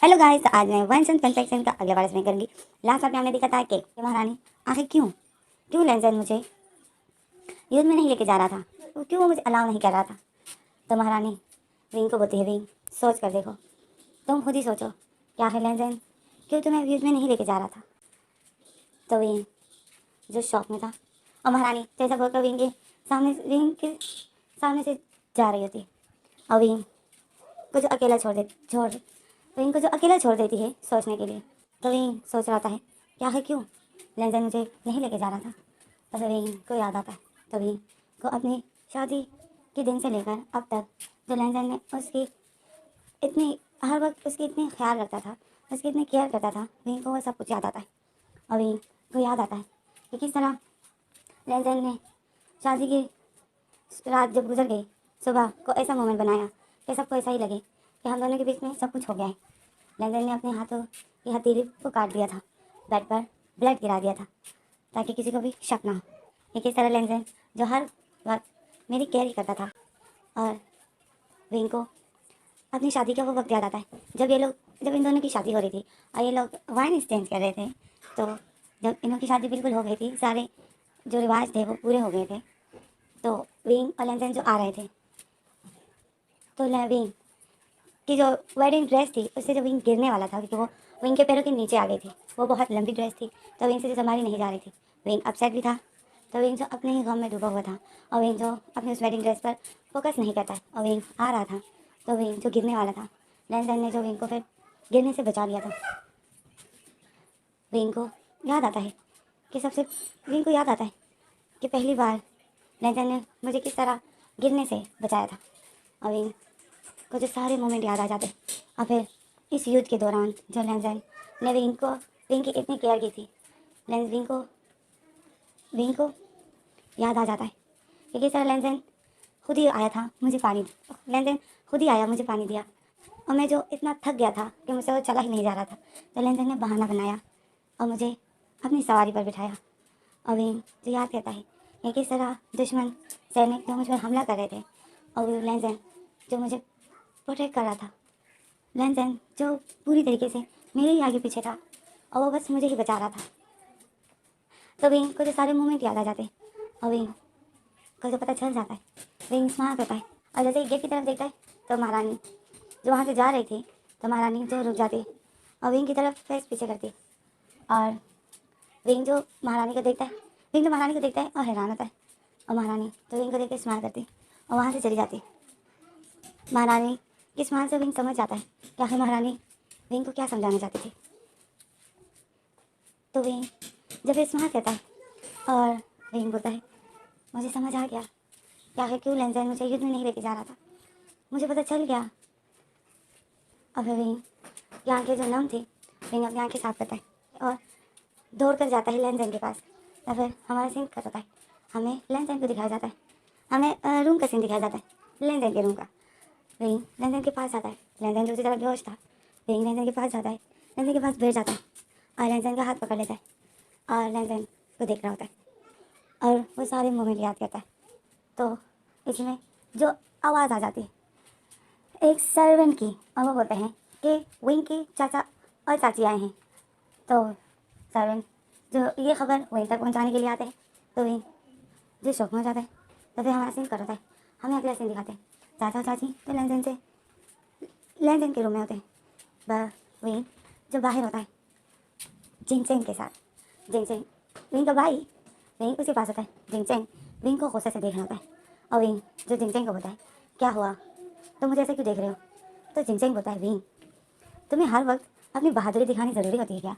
Hello guys, तो आज मैं वन सन कन्फेक्शन का अगले बार इसमें करूंगी। लास्ट बार में हमने देखा था कि महारानी आखिर क्यों क्यों लेंजन मुझे युद्ध में नहीं लेके जा रहा था, क्यों वो मुझे अलाउ नहीं कर रहा था। तो महारानी विंग को बोलती है, विंग सोच कर देखो, तुम खुद ही सोचो कि आखिर लेंजन क्यों तुम्हें युद्ध में नहीं लेके जा रहा था। तो विंग जो शौक में था, और महारानी जैसा बोलकर विंग के सामने से जा रही होती, और विंग को जो अकेला विंग को जो अकेला छोड़ देती है सोचने के लिए। तो विंग सोच रहा है कि आखिर क्यों लेंजन मुझे नहीं लेके जा रहा था। तो फिर विंग को याद आता है, तो विंग को अपनी शादी के दिन से लेकर अब तक जो लेंजन ने उसकी इतनी हर वक्त उसकी इतनी ख्याल रखता था, उसकी इतनी केयर करता था, विंग को वो सब कुछ याद आता है। और विंग को याद आता है कि किस तरह लेंजन ने शादी की रात जब गुजर गई, सुबह को ऐसा मोमेंट बनाया कि सबको ऐसा ही लगे कि हम दोनों के बीच में सब कुछ हो गया है। लेंजन ने अपने हाथों की हथेली को काट दिया था, बेड पर ब्लड गिरा दिया था, ताकि किसी को भी शक ना हो कि किस तरह लेंजन जो हर वक्त मेरी केयर ही करता था। और विंग को अपनी शादी का वो वक्त याद आता है जब इन दोनों की शादी हो रही थी और ये लोग वाइन एक्सचेंज कर रहे थे। तो जब इनों की शादी बिल्कुल हो गई थी, सारे जो रिवाज थे वो पूरे हो गए थे, तो विंग और लेंजन जो आ रहे थे, तो विंग की जो वेडिंग ड्रेस थी उससे जो विंग गिरने वाला था, क्योंकि वो विंग के पैरों के नीचे आ गई थी, वो बहुत लंबी ड्रेस थी, तो विंग से जो संभाली नहीं जा रही थी। विंग अपसेट भी था, तो विंग जो अपने ही गम में डूबा हुआ था, और विंग जो अपनी उस वेडिंग ड्रेस पर फोकस नहीं करता है, और विंग आ रहा था, तो विंग जो गिरने वाला था, लेंजन ने जो विंग को फिर गिरने से बचा लिया था। विंग को याद आता है कि विंग को याद आता है कि पहली बार लेंजन ने मुझे किस तरह गिरने से बचाया था, और विंग को जो सारे मोमेंट याद आ जाते। और फिर इस युद्ध के दौरान जो लेंजन ने विंग की इतनी केयर की थी, विंग को याद आ जाता है कि किस तरह लेंजन खुद ही आया था मुझे पानी लेंजन खुद ही आया, मुझे पानी दिया, और मैं जो इतना थक गया था कि मुझसे वो चला ही नहीं जा रहा था, तो लेंजन ने बहाना बनाया और मुझे अपनी सवारी पर बिठाया। और विंग जो याद करता है कि किस तरह दुश्मन सैनिक जो मुझ पर हमला कर रहे थे, और वो लेंजन जो मुझे प्रोटेक्ट कर रहा था, लेंजन जो पूरी तरीके से मेरे ही आगे पीछे था, और वो बस मुझे ही बचा रहा था। तो विंग को जो सारे मोमेंट याद आ जाते, और विंग को जो पता चल जाता है, विंग स्मार्ट होता है, और जैसे ही गेट की तरफ देखता है, तो महारानी जो वहाँ से जा रही थी, तो महारानी जो रुक जाती और विंग की तरफ फेस पीछे करती, और विंग जो महारानी को देखता है विंग जो महारानी को देखता है और हैरान होता है, और महारानी तो विंग को देख के स्माइल करती और वहाँ से चली जाती। महारानी की स्माइल से विंग समझ जाता है कि आखिर महारानी विंग को क्या समझाना चाहती थी। तो विंग जब स्माइल करता है, और विंग बोलता है, मुझे समझ आ गया कि आखिर क्यों लेंजन मुझे युद्ध में नहीं लेके जा रहा था, मुझे पता चल गया। और फिर विंग की आँखें जो नम थी, विंग अपनी आँखें साफ करता है और दौड़ कर जाता है लेंजन के पास। या फिर हमारा सीन कट होता है, हमें लेंजन को दिखाया जाता है, हमें रूम का सीन दिखाया जाता है, लेंजन के रूम का। विंग लेंजन के पास जाता है, लेंजन दूसरी तरफ बेहोश था, विंग लेंजन के पास जाता है, लेंजन के पास बैठ जाता है, और लेंजन का हाथ पकड़ लेता है, और लेंजन को देख रहा होता है, और वो सारे मोमेंट याद करता है। तो इसमें जो आवाज़ आ जाती है एक सर्वेंट की, और वो बोलते हैं कि विंग के चाचा और चाची आए हैं। तो सर्वेंट जो ये खबर विंग तक पहुंचाने के लिए आते हैं, तो विंग जो शौक में हो जाता है। तो फिर हमारा सीन कट होता है, हमें अगला सीन दिखाते हैं, चाचा और चाची तो लेंजन के रूम में होते हैं, विंग जो बाहर होता है जिंगचैंग के साथ। जिंगचैंग विंग का भाई, विंग उसके पास होता है। जिंगचैंग विंग को गुस्से से देख रहा होता है, और विंग जो जिंगचैंग को बोलता है, क्या हुआ, तुम मुझे ऐसे क्यों देख रहे हो। तो जिंगचैंग बोलता है, विंग तुम्हें हर वक्त अपनी बहादुरी दिखानी ज़रूरी होती है क्या।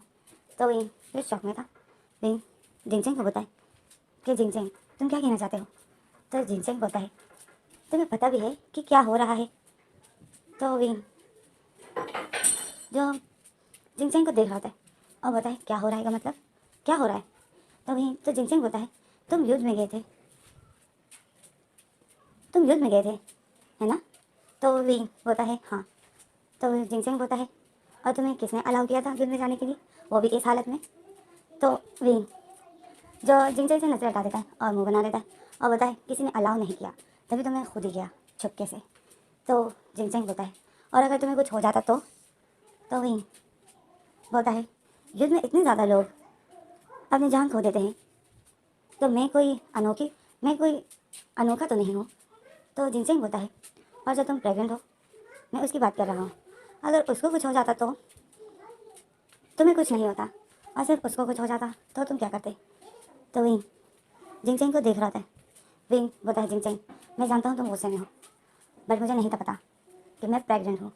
तो विंग फिर शौक में था, विंग जिंगचैंग को बोलता है कि जिंगचैंग तुम क्या कहना चाहते हो। तो जिंगचैंग बोलता है, तुम्हें पता भी है कि क्या हो रहा है। तो विंग जो जिंगचैंग को देख रहा होता है और बोलता है, क्या हो रहा है का मतलब क्या हो रहा है। तो विंग तो जिंगचैंग बोलता है, तुम युद्ध में गए थे, है ना। तो विंग बोलता है, हाँ। तो जिंगचैंग बोलता है, और तुम्हें किसने अलाउ किया था युद्ध में जाने के लिए, वो भी इस हालत में। तो विंग जो जिंगचैंग से नजर हटा देता है और मुंह बना लेता है, और बोलता है, किसी ने अलाउ नहीं किया, तभी तो मैं खुद ही गया छुपके से। तो जिंगचैंग बोलता है, और अगर तुम्हें कुछ हो जाता तो वही बोलता है युद्ध में इतने ज़्यादा लोग अपनी जान खो देते हैं, तो मैं कोई अनोखा तो नहीं हूँ। तो जिनसेंग बोलता है और जब तुम प्रेग्नेंट हो, मैं उसकी बात कर रहा हूँ, अगर उसको कुछ हो जाता तो तुम्हें कुछ नहीं होता, और सिर्फ उसको कुछ हो जाता तो तुम क्या करते? तो विंग जिनसेंग को देख रहा था। विंग बोलता है जिनसेंग, मैं जानता हूँ तुम गुस्से में हो, बट मुझे नहीं था पता कि मैं प्रेग्नेंट हूँ।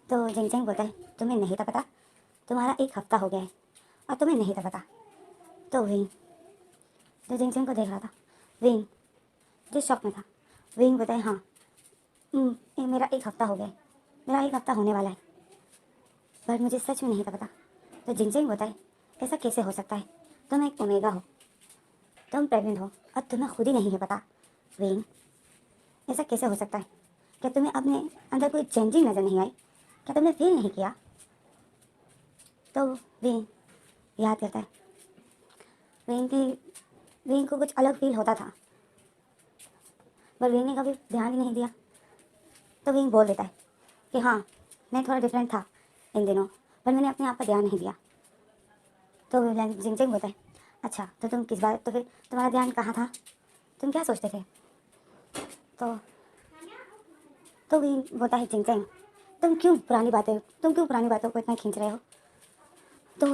तो जिनसेंग बोलता है तुम्हें नहीं था पता? तुम्हारा 1 हफ्ता हो गया है और तुम्हें नहीं था पता। तो विंग जो जिनसेंग को देख रहा था, विंग जो शॉक में था, विंग बोलता है हाँ, ये मेरा 1 हफ्ता हो गया है, मेरा 1 हफ्ता होने वाला है, पर मुझे सच में नहीं था पता। तो जिनसेंग बोलता है ऐसा कैसे हो सकता है? तुम एक ओमेगा हो, तुम प्रेग्नेंट हो और तुम्हें खुद ही नहीं है पता। विंग ऐसा कैसे हो सकता है? क्या तुम्हें अपने अंदर कोई चेंजिंग नज़र नहीं आई? क्या तुमने फील नहीं किया? तो विंग याद करता है विंग को कुछ अलग फील होता था, पर विंग ने कभी ध्यान ही नहीं दिया। तो विंग बोल देता है कि हाँ, मैं थोड़ा डिफरेंट था इन दिनों, पर मैंने अपने आप पर ध्यान नहीं दिया। तो जिनसेंग बोलता है अच्छा, तो तुम किस बात, तो फिर तुम्हारा ध्यान कहाँ था? तुम क्या सोचते थे? तो विंग बोलता है जिनसेंग, तुम क्यों पुरानी बातों को इतना खींच रहे हो? तो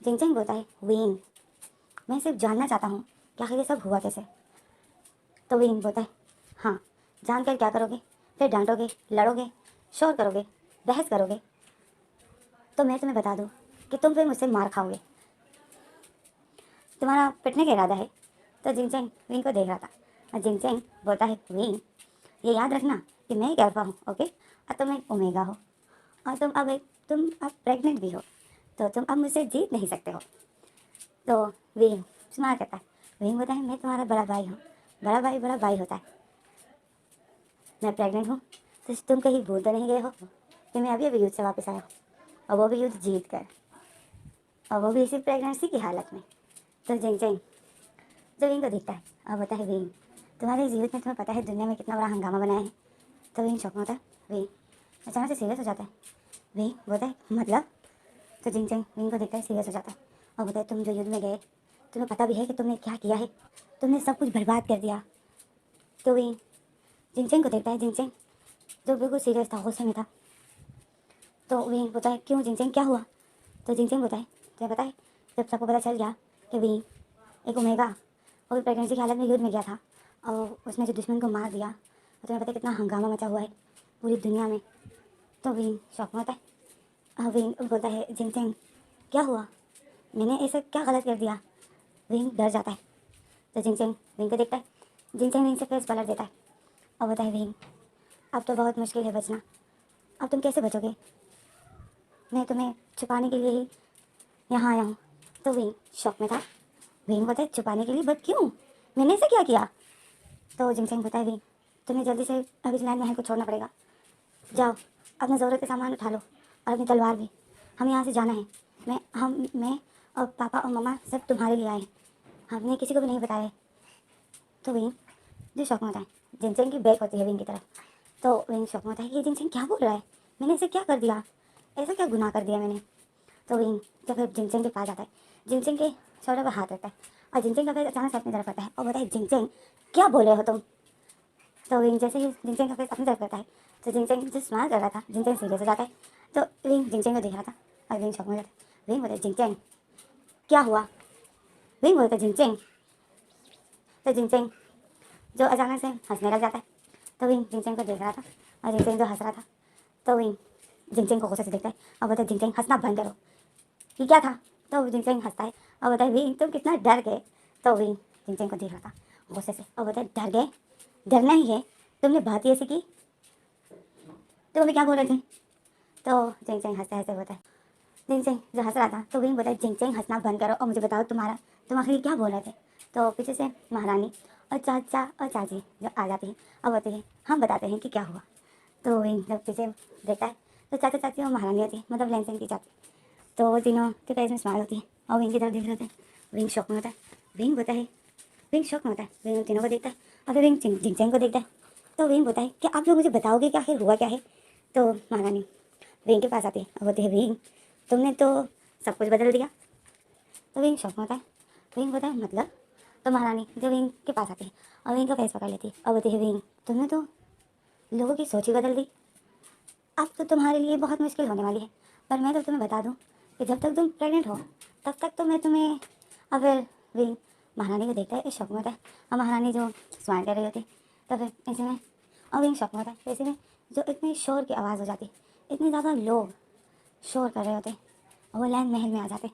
जिनसेंग बोलता है विंग, मैं सिर्फ जानना चाहता हूँ कि आखिर ये सब हुआ कैसे। तो विंग बोलता है हाँ, जानकर क्या करोगे? फिर डांटोगे, लड़ोगे, शोर करोगे, बहस करोगे, तो मैं तुम्हें बता दूँ कि तुम फिर मुझसे मार खाओगे। तुम्हारा पिटने का इरादा है? तो जिनसेंग विंग को देख रहा था, और जिनसेंग बोलता है विंग, ये याद रखना कि मैं एक अल्फा हूँ, ओके, और तुम एक ओमेगा हो, और तुम अब प्रेग्नेंट भी हो, तो तुम अब मुझसे जीत नहीं सकते हो। तो विंग स्माइल करता है। विंग बोलता है मैं तुम्हारा बड़ा भाई हूँ, बड़ा भाई होता है। मैं प्रेग्नेंट हूँ, तो तुम कहीं भूल तो नहीं गए हो कि मैं अभी युद्ध से वापस आया हूँ, और वो भी युद्ध जीत कर, और वो भी इसी प्रेगनेंसी की हालत में। तो जिनसेंग जो विंग को दिखता है और बोलता है विंग, तुम्हारे इस युद्ध में तुम्हें पता है दुनिया में कितना बड़ा हंगामा बनाया है? तो विंग शौक में होता है। विंग अचानक से सीरियस हो जाता है। विंग बोलता है मतलब? तो जिनसेंग विंग को देखता है, सीरियस हो जाता है और बोलता है तुम जो युद्ध में गए, तुम्हें पता भी है कि तुमने क्या किया है? तुमने सब कुछ बर्बाद कर दिया। तो विंग जिनसेंग को देखता है, जिनसेंग जो बिल्कुल सीरियस था, गुस्से में था। तो विंग बोलता है क्यों जिनसेंग, क्या हुआ? तो जिनसेंग बोलता है तुम्हें पता है, जब सबको पता चल गया कि विंग एक ओमेगा वो भी प्रेगनेंसी की हालत में युद्ध में गया था, और उसने जो दुश्मन को मार दिया, और तुम्हें पता है कितना हंगामा मचा हुआ है पूरी दुनिया में। तो विंग शौक में होता है। विंग बोलता है जिनसेंग क्या हुआ, मैंने ऐसा क्या गलत कर दिया? विंग डर जाता है। तो जिनसेंग विंग को देखता है, जिनसेंग विंग से फेस पलट देता है और बोलता है विंग अब तो बहुत मुश्किल है बचना, अब तुम कैसे बचोगे? मैं तुम्हें छुपाने के लिए ही यहाँ आया हूँ। तो विंग शौक में था। विंग बोलता है छुपाने के लिए, बट क्यों, मैंने ऐसा क्या किया? तो जिनसेंग बोलता है विंग तुम्हें जल्दी से अभी लैंड महल को छोड़ना पड़ेगा, जाओ अपना ज़रूरत के सामान उठा लो और अपनी तलवार भी, हमें यहाँ से जाना है। मैं और पापा और मम्मा सब तुम्हारे लिए आए हैं, हमने किसी को भी नहीं बताया है। तो विंग जो शौक में होता है, जिनसेंग की बैक होती है विंग की तरफ। तो विंग शौक में होता है कि ये जिनसेंग क्या बोल रहा है, मैंने ऐसे क्या कर दिया, ऐसा क्या गुनाह कर दिया मैंने? तो विंग जब फिर जिनसेंग के पास जाता है, जिनसेंग के शोल्डर पर हाथ रखता है, और जिनसेंग का फिर अचानक से अपनी तरफ करता है और बोलता है जिनसेंग क्या बोल रहे हो तुम? तो विंग जैसे ही जिनसेंग का फेस अपनी तरफ करता है, तो जिनसेंग जो स्माइल कर रहा था, जिनसेंग सीरियस हो जाता है। तो विंग जिनसेंग को देख रहा था और विंग शौक में हो जाता है। विंग बोलता है जिनसेंग क्या हुआ? विंग बोलता है जिनसेंग। तो जिनसेंग जो अचानक से हंसने लग जाता है। तो विंग जिनसेंग को देख रहा था और जिनसेंग जो हंस रहा था। तो विंग जिनसेंग को गुस्से से देखता है और बोलता है जिनसेंग हंसना बंद करो, ये क्या था? तो जिनसेंग हंसता है और बोलता है विंग तुम कितना डर गए। तो विंग जिनसेंग को देख रहा था गुस्से से और बोलता है डर गए, डरना ही है, तुमने बात ही ऐसी की, तुम अभी क्या बोल रहे थे? तो जिनसेंग हंसते हंसते बोलता है, जिनसेंग जो हंस रहा था। तो विंग बोलता है जिनसेंग हंसना बंद करो और मुझे बताओ तुम आखिर क्या बोल रहे थे? तो पीछे से महारानी और चाचा और चाची जो आ जाती हैं और बोलती है हम बताते हैं कि क्या हुआ। तो विंग जब पीछे देखता है तो चाचा चाची और महारानी होती है, मतलब लैंसिंग की चाची। तो वो तीनों के फेस में स्माइल होती है और विंग की तरफ देख रहे थे। विंग शौक में होता है। विंग बोलता है, विंग शौक में होता है, विंग उन तीनों को देखता है और फिर विंग जिनसेंग को देखता है। तो विंग बोलता है कि आप लोग मुझे बताओगे कि आखिर हुआ क्या है? तो महारानी विंग के पास आती है और बोलती है विंग तुमने तो सब कुछ बदल दिया। तो विंग शौक में होता है। विंग बोलता है मतलब। तो महारानी जो विंग के पास आती है और विंग का फेस पकड़ लेती है और बोलती है विंग तुमने तो लोगों की सोच ही बदल दी। अब तो तुम्हारे लिए बहुत मुश्किल होने वाली है, पर मैं तो तुम्हें बता दूं कि जब तक तुम प्रेग्नेंट हो तब तक तो मैं तुम्हें। अब फिर विंग महारानी को देखता है, इस शौक में होता है। और महारानी जो स्माइल कर रही होती है तो फिर ऐसे में और विंग शौक में होता है। ऐसे में जो इतने शोर की आवाज़ हो जाती, इतने ज़्यादा लोग शोर कर रहे होते और वो लैंड महल में आ जाते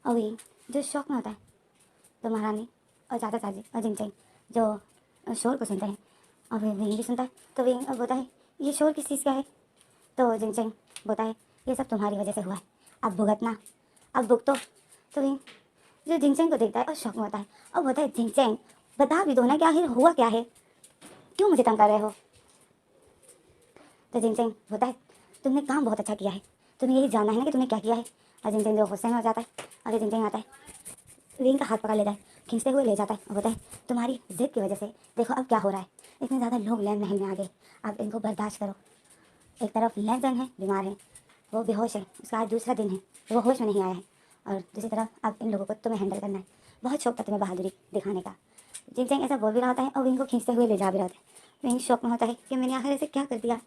और विंग जो शौक में होता है। तो महारानी और चाचा चाची और जिंगचैंग जो शोर को सुनते हैं और फिर विंग भी सुनता है। तो विंग बोलता है ये शोर किस चीज़ का है। तो जिंगचैंग बोलता है ये सब तुम्हारी वजह से हुआ है, अब भुगतना, अब भुगतो। तो विंग जो जिंगचैंग को देखता है और शौक में होता है और बोलता है जिंगचैंग बता भी दो ना क्या है, हुआ क्या है, क्यों मुझे तंग कर रहे हो। तो जिंगचैंग बोलता है तुमने काम बहुत अच्छा किया है, तुम्हें यही जानना है ना कि तुमने क्या किया है। और जिंगचैंग जो गुस्से में हो जाता है और जिंगचैंग आता है, विंग का हाथ पकड़ लेता है, खींचते हुए ले जाता है और बोलता है तुम्हारी जिद की वजह से देखो अब क्या हो रहा है, इतने ज़्यादा लोग लैंड महल में आ गए, अब इनको बर्दाश्त करो। एक तरफ लैंजन है बीमार है, वो बेहोश है, उसका आज दूसरा दिन है, वो होश में नहीं आया है। और दूसरी तरफ अब इन लोगों को तुम्हें हैंडल करना है, बहुत शौक था तुम्हें बहादुरी दिखाने का। जिनचैंग ऐसा बोल भी रहा होता है और विंग को खींचते हुए ले जा भी रहा होता है। विंग शौक में होता है कि मैंने आखिर ऐसे क्या कर दिया।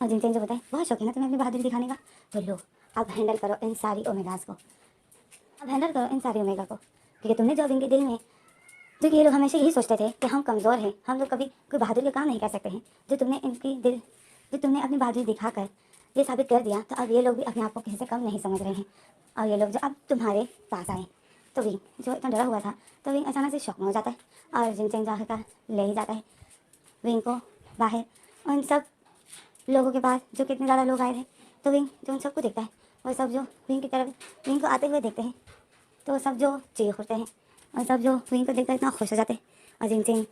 और जिनचैंग जो बताए बहुत शौक है ना तुम्हें अपनी बहादुरी दिखाने का, तो लो अब हैंडल करो इन सारी ओमेगास को, अब हैंडल करो इन सारी ओमेगा को, क्योंकि तुमने जो अब इनके दिल में, क्योंकि ये लोग हमेशा यही सोचते थे कि हम कमज़ोर हैं, हम लोग कभी कोई बहादुरी का काम नहीं कर सकते हैं। जो तुमने इनकी दिल, जो तुमने अपनी बहादुरी दिखाकर ये साबित कर दिया, तो अब ये लोग भी अपने आप को किसी से कम नहीं समझ रहे हैं। और ये लोग जो अब तुम्हारे पास आए, तो विंग जो इतना डरा हुआ था, तो विंग अचानक से शौक में हो जाता है और जिनचैंग जो आखिरकार ले ही जाता है विंग को बाहर उन सब लोगों के पास जो कितने ज़्यादा लोग आए थे। तो विंग जो उन सबको देखता है, वो सब जो विंग की तरफ विंग को आते हुए देखते हैं, तो सब जो चीख उठते हैं और सब जो विंग को देखकर इतना खुश हो जाते हैं। और जिनचैंग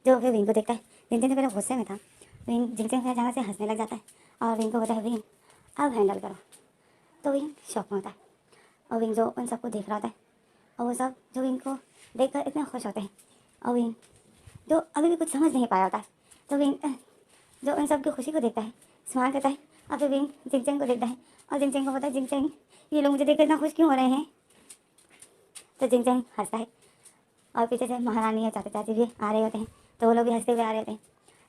जो फिर विंग को देखता है, जिनचैंग तो पहले गुस्से में था, विंग जिनचैंग फिर अचानक से हंसने लग जाता है और विंग को बोलता है विंग अब हैंडल करो। तो विंग शौक में होता है और विंग जो उन सबको देख रहा होता है और वो सब जो विंग को देखकर इतने खुश होते हैं और विंग जो अभी भी कुछ समझ नहीं पाया होता है, तो विंग जो उन सब की खुशी को देखता है, स्माइल करता है और फिर विंग जिनचैंग को देखता है और जिनचैंग को पता है जिनचैंग ये लोग मुझे देखकर इतना खुश क्यों हो रहे हैं। तो जिनचैंग हंसता है और पीछे से महारानी और चाचा चाची भी आ रहे होते हैं, तो वो लोग भी हंसते हुए आ रहे होते हैं।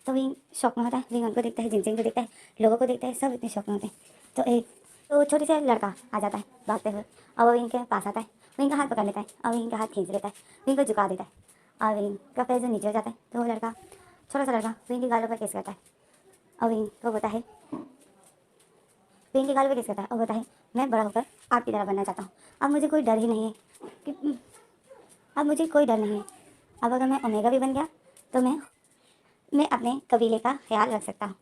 तो विंग शौक में होता है, विंग उनको देखता है, जिनचैंग को देखता है, लोगों को देखता है, सब इतने शौक में होते हैं। तो एक तो छोटे से लड़का आ जाता है भागते हुए और वो विंग के पास आता है, विंग का हाथ पकड़ लेता है और विंग का हाथ खींच लेता है, विंग को झुका देता है और विंग का पैर जो नीचे हो जाता है, तो वो लड़का, छोटा सा लड़का विंग की गालों पर किस करता है और विंग को बोलता है, विंग की गालों पर किस करता है और बोलता है मैं बड़ा होकर आपकी तरह बनना चाहता हूँ, अब मुझे कोई डर ही नहीं है कि अब मुझे कोई डर नहीं है। अब अगर मैं ओमेगा भी बन गया तो मैं अपने कबीले का ख्याल रख सकता हूँ।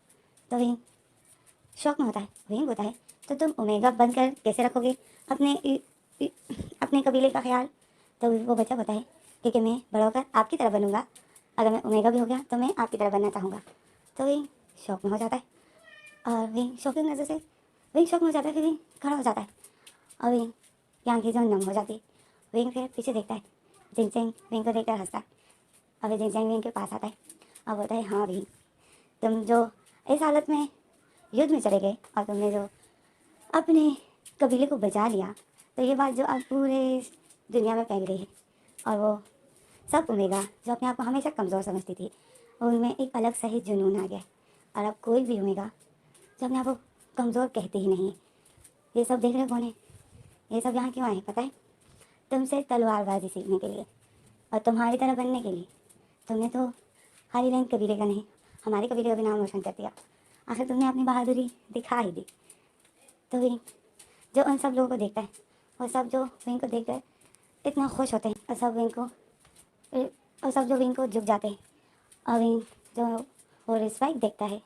तो विंग शौक में होता है, विंग होता है तो तुम ओमेगा बनकर कैसे रखोगे अपने अपने कबीले का ख्याल। तो वो बच्चा होता है क्योंकि मैं बड़ा होकर आपकी तरह बनूंगा, अगर मैं ओमेगा भी हो गया तो मैं आपकी तरह बनना चाहूँगा। तो विंग शौक में हो जाता है और विंग शौक की नज़र से विंग शौक में हो जाता है, फिर विंग खड़ा हो जाता है और विंग की आँखें जो नम हो जाती है। विंग फिर पीछे देखता है, जिनचैंग विंग को देखकर हंसता है और फिर जिनचैंग विंग के पास आता है और बोलता है हाँ विंग तुम जो इस हालत में युद्ध में चले गए और तुमने जो अपने कबीले को बचा लिया, तो ये बात जो अब पूरे दुनिया में फैल गई है और वो सब ओमेगा जो अपने आप को हमेशा कमज़ोर समझती थी, उनमें एक अलग सा ही जुनून आ गया और अब कोई भी ओमेगा जो अपने आप को कमज़ोर कहते ही नहीं। ये सब देख रहे कौन है, ये सब यहाँ क्यों आए पता है, तुमसे तलवारबाजी सीखने के लिए और तुम्हारी तरह बनने के लिए। तुमने तो खाली लैंग कबीले का नहीं, हमारे कबीले का भी नाम रोशन कर दिया, आखिर तुमने अपनी बहादुरी दिखा ही दी। तो विंग जो उन सब लोगों को देखता है और सब जो विंग को देखकर इतना खुश होते हैं और सब विंग को और सब जो विंग को झुक जाते हैं और विंग जो वो रिस्पेक्ट देखता है,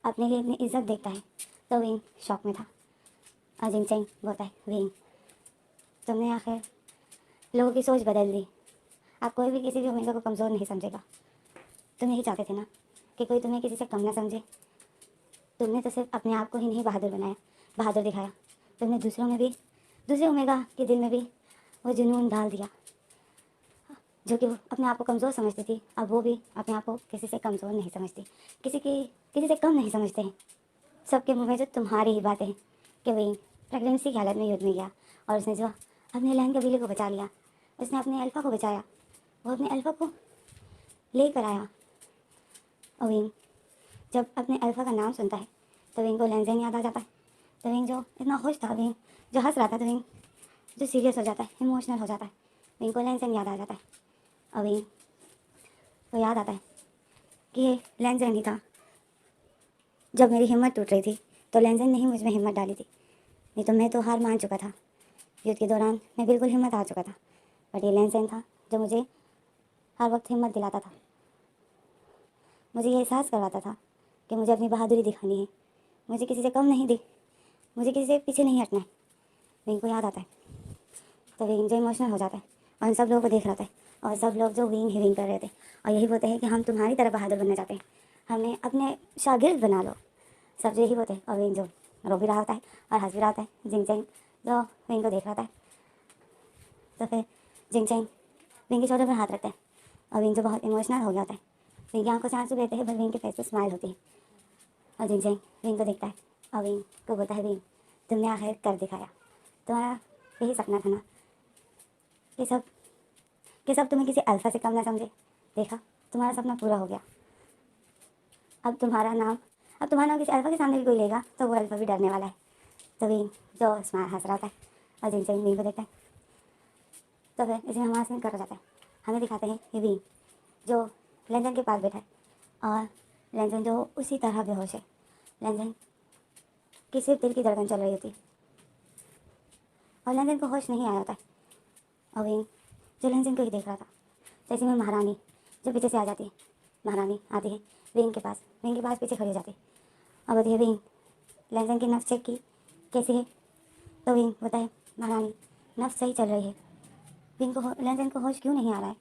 अपने लिए इतनी इज्जत देखता है, तो विंग शौक में था। और जिनचैंग बोलता है विंग तुमने आखिर लोगों की सोच बदल दी, अब कोई भी किसी भी ओमेगा को कमज़ोर नहीं समझेगा। तुम यही चाहते थे ना कि कोई तुम्हें किसी से कम ना समझे, तुमने तो सिर्फ अपने आप को ही नहीं बहादुर बनाया, बहादुर दिखाया, तुमने दूसरों में भी, दूसरे ओमेगा के दिल में भी वो जुनून डाल दिया। जो कि वो अपने आप को कमज़ोर समझती थी, अब वो भी अपने आप को किसी से कमज़ोर नहीं समझती, किसी से कम नहीं समझते हैं। सबके मुंह में जो तुम्हारी ही बातें हैं कि वही प्रेगनेंसी की हालत में युद्ध में गया और उसने जो अपने लहन कबीले को बचा लिया, उसने अपने अल्फ़ा को बचाया, वो अपने अल्फ़ा को लेकर आया। और विंग जब अपने अल्फ़ा का नाम सुनता है तो विंग को लैंजन याद आ जाता है। तो विंग जो इतना खुश था, विंग जो हंस रहा था, तो विंग जो सीरियस हो जाता है, इमोशनल हो जाता है, विंग को लैंजन याद आ जाता है। और विंग को याद आता है कि ये लैंजन ही था। जब मेरी हिम्मत टूट रही थी तो लैंजन ने ही मुझ में हिम्मत डाली थी, नहीं तो मैं तो हार मान चुका था। युद्ध के दौरान मैं बिल्कुल हिम्मत हार चुका था, बट ये लैंजन था जो मुझे हर वक्त हिम्मत दिलाता था, मुझे ये एहसास करवाता था कि मुझे अपनी बहादुरी दिखानी है, मुझे किसी से कम नहीं दी, मुझे किसी से पीछे नहीं हटना है। विंग को याद आता है तो विंग जो इमोशनल हो जाता है और उन सब लोगों को देख रहा था और सब लोग जो विंग ही विंग कर रहे थे और यही बोलते हैं कि हम तुम्हारी तरह बहादुर बनना चाहते हैं, हमें अपने शागिर्द बना लो। सब यही बोलते हैं और विंग जो रो भी रहा होता है और हंस भी रहा होता है। जिंगचैंग जो विंग को देख रहा था तो फिर जिंगचैंग विंग के शोल्डर पर हाथ रखता है और विंग जो बहुत इमोशनल हो गया होता है। विंग की आंखों से आंसू बहते हैं पर विंग के फेस पर स्माइल होती है और जिंगचैंग विंग को देखता है और विंग को बोलता है, विंग तुमने आखिर कर दिखाया, तुम्हारा यही सपना था ना कि सब तुम्हें किसी अल्फा से कम ना समझे, देखा तुम्हारा सपना पूरा हो गया। अब तुम्हारा नाम किसी अल्फा के सामने भी कोई लेगा तो वो अल्फा भी डरने वाला है। तो विंग जो स्माइल हंस रहा था और जिंगचैंग विंग को देखता है तो फिर इसे हमारा सीन कर जाता है। हमें दिखाते हैं कि विंग जो लैंजन के पास बैठा है और लैंजन जो उसी तरह बेहोश है। लैंजन की सिर्फ दिल की धड़कन चल रही होती है और लैंजन को होश नहीं आया होता है। और विंग जो लैंजन को ही देख रहा था। जैसे में महारानी जो पीछे से आ जाती है, महारानी आती है विंग के पास पीछे खड़ी हो जाती है और बोलती है, विंग लैंजन की नफ्स चेक की कैसी है? तो विंग बताए, महारानी नफ्स सही चल रही है। लैंजन को होश क्यों नहीं आ रहा है?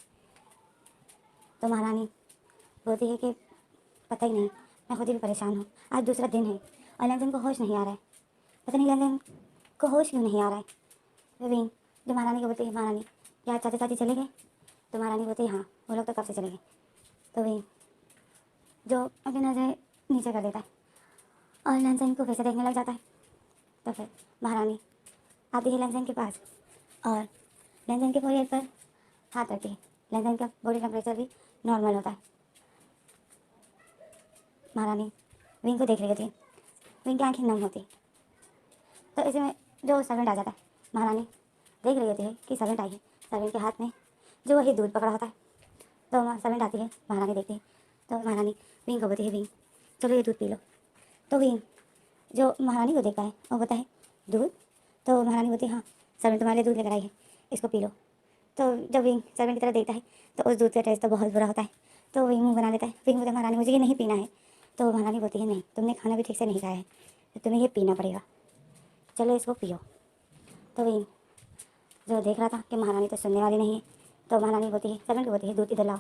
तो महारानी बोलती है कि पता ही नहीं, मैं खुद ही भी परेशान हूँ, आज दूसरा दिन है और लैंजन को होश नहीं आ रहा है, पता नहीं लैंजन को होश क्यों नहीं आ रहा है। तो विंग जो महारानी को बोलती है, महारानी क्या चाचा चाची चले गए? तो महारानी बोलती है, हाँ वो लोग तो कब से चले गए। तो विंग जो अपनी नज़र नीचे कर देता है और लैंजन को फिर से देखने लग जाता है। तो फिर महारानी आती है लैंजन के पास और लैंजन के फोrehead पर हाथ रखती है। लैंजन का बॉडी टेम्परेचर भी नॉर्मल होता है। महारानी विंग को देख रही होती है, विंग की आंखें नम होती है। तो ऐसे में जो सर्वेंट आ जाता है, महारानी देख रही होती है कि सर्वेंट आई है। सर्वेंट के हाथ में जो वही दूध पकड़ा होता है। तो सर्वेंट आती है, महारानी देखती है तो महारानी विंग को बोलती है, विंग चलो ये दूध पी लो। तो विंग जो महारानी को देखता है और बोलता है, दूध? तो महारानी बोलती है, हाँ सर्वेंट तुम्हारे लिए दूध लेकर आई है, इसको पी लो। तो जब विंग सर्वेंट की तरफ देखता है तो उस दूध का टेस्ट तो बहुत बुरा होता है। तो विंग मुँह बना लेता है। विंग बोलता है, महारानी मुझे ये नहीं पीना है। तो महारानी बोलती है, नहीं तुमने खाना भी ठीक से नहीं खाया है तो तुम्हें ये पीना पड़ेगा, चलो इसको पियो। तो विंग जो देख रहा था कि महारानी तो सुनने वाली नहीं है तो महारानी बोलती है, सर्वेंट को बोलती है, दूध इधर लाओ।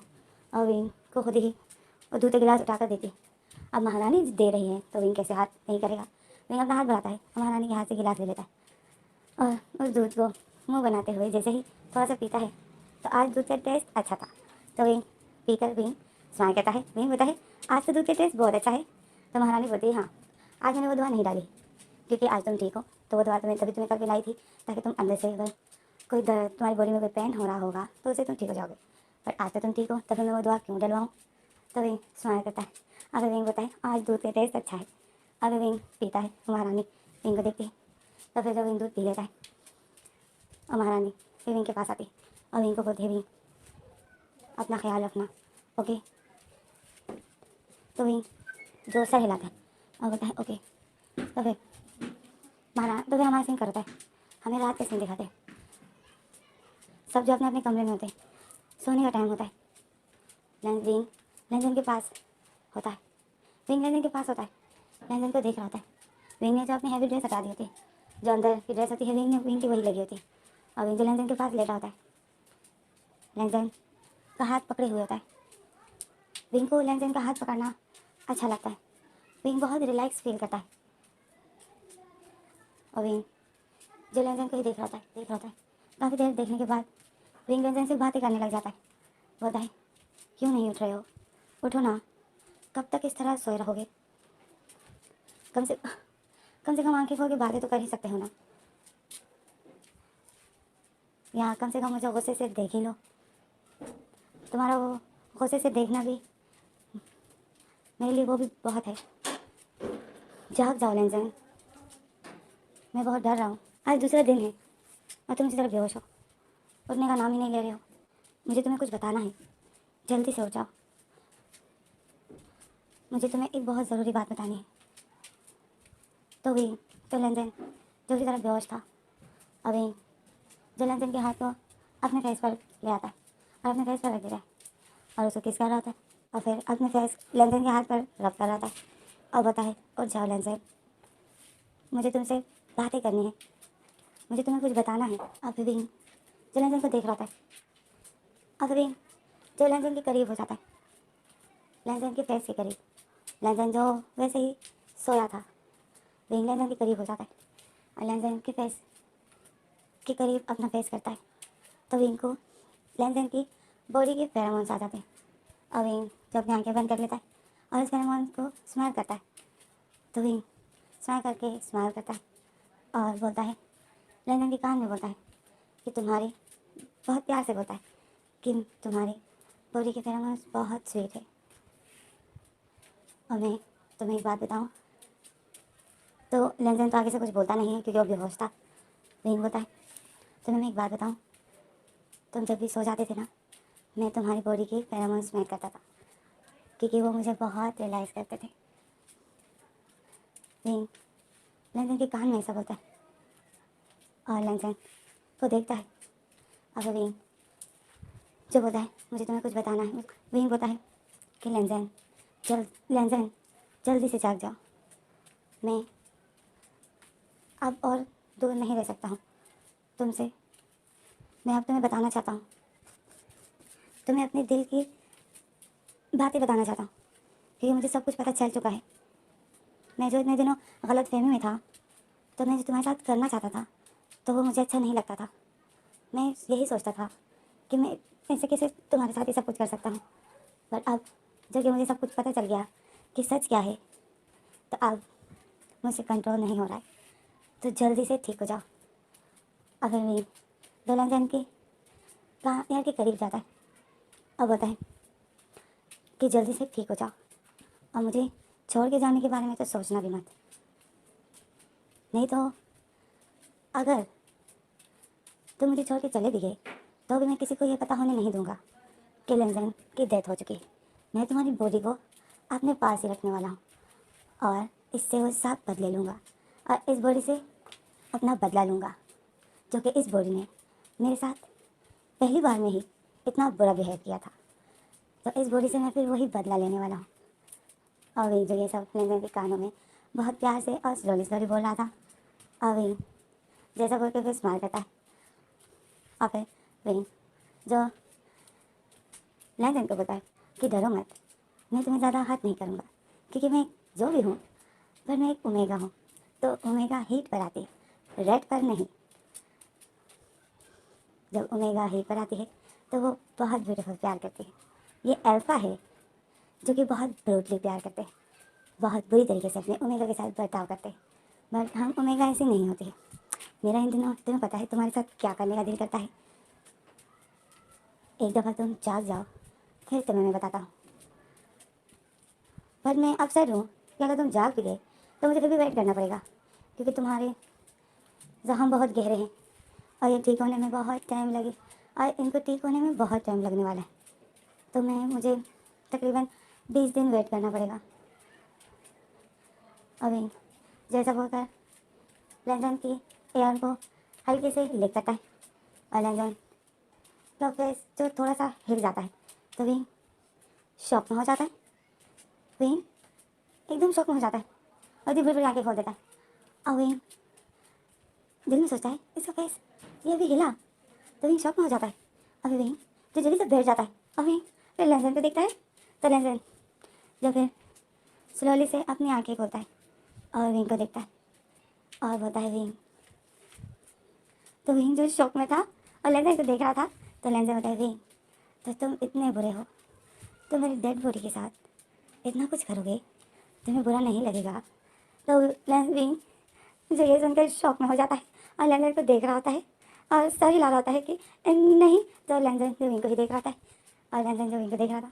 और विंग को खुद ही वो दूध का गिलास उठाकर देती है। अब महारानी दे रही है तो विंग कैसे हाथ नहीं करेगा। विंग अपना हाथ बढ़ाता है और महारानी के हाथ से गिलास ले लेता है और उस दूध को मुँह बनाते हुए जैसे ही थोड़ा सा पीता है तो आज दूध का टेस्ट अच्छा था। तो विंग पीकर विंग स्माइल कहता है, विंग बोलता है, आज तो दूध का टेस्ट बहुत अच्छा है। तो महारानी बोलती है, हाँ आज मैंने वो दवा नहीं डाली क्योंकि आज तुम ठीक हो, तो वो दवा तभी तुम्हें कल पिलाई थी ताकि तुम अंदर से अगर कोई दर्द तुम्हारी बॉडी में कोई पेन हो रहा होगा तो उससे तुम ठीक हो जाओगे, बट आज तो तुम ठीक हो तो फिर मैं वो दवा क्यों डलवाऊँ। तो विंग स्माइल करता है। अगर विंग बताए, आज दूध का टेस्ट अच्छा है। अगर विंग पीता है तो महारानी विंग को देखती है तो फिर जब विंग दूध पी लेता है और महारानी फिर विंग के पास आती है और विंग को बोलती है, विंग अपना ख्याल रखना, ओके। तो विंग जो सर हिलाता है और बोलता है, ओके। तो फिर हमारा सीन करता है, हमें रात का सीन दिखाते हैं। सब जो अपने अपने कमरे में होते हैं, सोने का टाइम होता है। विंग लैंजन के पास होता है। लैंजन को देख रहा होता है। विंग ने जो अपनी हैवी ड्रेस हटा दी होती है, जो अंदर की ड्रेस होती है विंग की वही लगी होती है और विंग जो लैंजन के पास लेटा होता है, लैंजन का हाथ पकड़े हुए होता है। विंग को लैंजन का हाथ पकड़ना अच्छा लगता है। विंग बहुत रिलैक्स फील करता है और विंग जो लैंजन को ही देख रहा होता है। काफ़ी देर देखने के बाद विंग लैंजन से बातें करने लग जाता है। बोलता है, क्यों नहीं उठ रहे हो, उठो ना, कब तक इस तरह सोए रहोगे। कम से कम आंखें खोल के बातें तो कर ही सकते हो ना, या कम से कम मुझे गुस्से से देख ही लो। तुम्हारा वो गुस्से से देखना भी मेरे लिए वो भी बहुत है। जाग जाओ लेंजन, मैं बहुत डर रहा हूँ। आज दूसरा दिन है और तुम इसी तरह बेहोश हो, उठने का नाम ही नहीं ले रहे हो। मुझे तुम्हें कुछ बताना है, जल्दी से उठ जाओ। मुझे तुम्हें एक बहुत ज़रूरी बात बतानी है। तो भी तो लेंजन जो की तरह बेहोश था, अभी जो लेंजन के हाथ को अपने फेस पर ले आता है और अपने फेस पर रख देता है और उसको किस कर रहा होता है और फिर अपने फेस लेंजन के हाथ पर रब कर रहा था और बताए उठ जाओ लेंजन, मुझे तुमसे बातें करनी है, मुझे तुम्हें कुछ बताना है। अभी भी जो लेंजन को देख रहा था, अभी भी जो लेंजन के करीब हो जाता है, लेंजन के फेस के करीब, लेंजन जो वैसे ही सोया था विंग लेंजन के करीब हो जाता है और लेंजन के फेस के करीब अपना फेस करता है तो विंग को लेंजन की बॉडी के फेरोमोन्स आ जाते हैं और विंग जब अपनी आंखें बंद कर लेता है और उस फेरोमोन को स्माइल करता है तो विंग स्माइल करके स्माइल करता है और बोलता है, लेंजन के कान में बोलता है कि तुम्हारी, बहुत प्यार से बोलता है कि तुम्हारी बॉडी के फेरोमोन्स बहुत स्वीट है। और मैं तुम्हें एक बात बताऊँ, तो लेंजन तो आगे से कुछ बोलता नहीं है क्योंकि वो बेहोश था। विंग बोलता है, तुम्हें मैं एक बात बताऊँ, तुम जब भी सो जाते थे ना, मैं तुम्हारी बॉडी की फेरोमोन्स स्मेल करता था क्योंकि वो मुझे बहुत रियलाइज़ करते थे। विंग लेंजन के कान में ऐसा बोलता है और लेंजन को देखता है। अब विंग जो बोलता है, मुझे तुम्हें कुछ बताना है। विंग बोलता है कि लेंजन लेंजन जल्दी से जाग जाओ, मैं अब और दूर नहीं रह सकता हूँ तुमसे। मैं अब तुम्हें बताना चाहता हूँ, तुम्हें अपने दिल की बातें बताना चाहता हूँ क्योंकि मुझे सब कुछ पता चल चुका है। मैं जो इतने दिनों गलत फहमी में था, तो मैं जो तुम्हारे साथ करना चाहता था तो वो मुझे अच्छा नहीं लगता था। मैं यही सोचता था कि मैं ऐसे कैसे तुम्हारे साथ ये सब कुछ कर सकता हूँ, पर अब जब कि मुझे सब कुछ पता चल गया कि सच क्या है, तो अब मुझसे कंट्रोल नहीं हो रहा है। तो जल्दी से ठीक हो जाओ। अगर मैं दुल्हन के कहाँ यार के करीब जाता है और बोलता है कि जल्दी से ठीक हो जाओ और मुझे छोड़ के जाने के बारे में तो सोचना भी मत, नहीं तो अगर तुम मुझे छोड़ के चले भी गए तो भी मैं किसी को ये पता होने नहीं दूंगा कि लेंजन की डेथ हो चुकी है। मैं तुम्हारी बॉडी को अपने पास ही रखने वाला हूँ और इससे वो सब बदले लूँगा और इस बॉडी से अपना बदला लूँगा, जो कि इस बॉडी ने मेरे साथ पहली बार में ही इतना बुरा बिहेव किया था। तो इस बॉडी से मैं फिर वही बदला लेने वाला हूँ। और वही जो ये सब लेंजन के कानों में बहुत प्यार से और स्लोली स्लोली बोल रहा था। और वही जैसा बोल के फिर स्माइल करता है और फिर वही जो लेंजन को बोलता है कि डरो मत, मैं तुम्हें ज़्यादा हर्ट नहीं करूँगा क्योंकि मैं जो भी हूँ पर मैं एक ओमेगा हूँ। तो ओमेगा हीट पर आती है, रेड पर नहीं। जब ओमेगा हीट पर आती है तो वो बहुत ब्यूटीफुल प्यार करती है। ये अल्फ़ा है जो कि बहुत ब्रूटली प्यार करते हैं, बहुत बुरी तरीके से अपने ओमेगा के साथ बर्ताव करते हैं। बट हम ओमेगा ऐसे नहीं होते हैं। मेरा इन दिनों तुम्हें पता है तुम्हारे साथ क्या करने का दिल करता है। एक दफ़ा तुम जाग जाओ फिर तुम्हें मैं बताता हूँ। पर मैं अक्सर हूँ कि अगर तुम जाग भी गए तो मुझे फिर भी वेट करना पड़ेगा क्योंकि तुम्हारे ज़ख्म बहुत गहरे हैं और ये ठीक होने में बहुत टाइम लगे और इनको ठीक होने में बहुत टाइम लगने वाला है। तो मुझे तकरीबन 20 दिन वेट करना पड़ेगा। अभी जैसा बोलकर लेंजन की एयर को हल्के से लिक करता है और लेंजन का फेस जो थोड़ा सा हिल जाता है तो विंग शॉक में हो जाता है। विंग एकदम शॉक में हो जाता है और दिल बिल्कुल आके खोल देता है और विंग दिल में सोचता है इसका फेस ये अभी हिला, तो विंग शॉक में हो जाता है। अभी विंग जो जल्दी से बैठ जाता है और विंग फिर लेंजन को देखता है तो लेंजन जो फिर स्लोली से अपनी आंखें खोलता है और विंग को देखता है और बोलता है विंग। तो विंग जो शॉक में था और लेंजन को देख रहा था तो लेंजन बोलता है विंग, तो तुम इतने बुरे हो, तुम मेरी डेड बॉडी के साथ इतना कुछ करोगे, तुम्हें बुरा नहीं लगेगा तो लेंस जो ये सुनकर शॉक में हो जाता है और लेंजन को देख रहा होता है और सर हिला रहा होता है कि नहीं, तो लेंजन जो को ही देख रहा था और लेंजन जो को देख रहा था।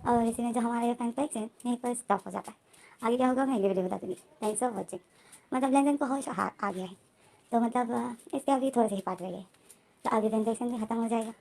और इसी में जो हमारा ये फैक्ट है यहीं पर स्टॉप हो जाता है। आगे क्या होगा मैं अगली वीडियो बता दूँगी। Thanks for watching. मतलब लेंजन को होश आ गया है, तो मतलब इसके अभी थोड़े से ही पार्ट रह गए, तो आगे ट्रांजेक्शन भी ख़त्म हो जाएगा।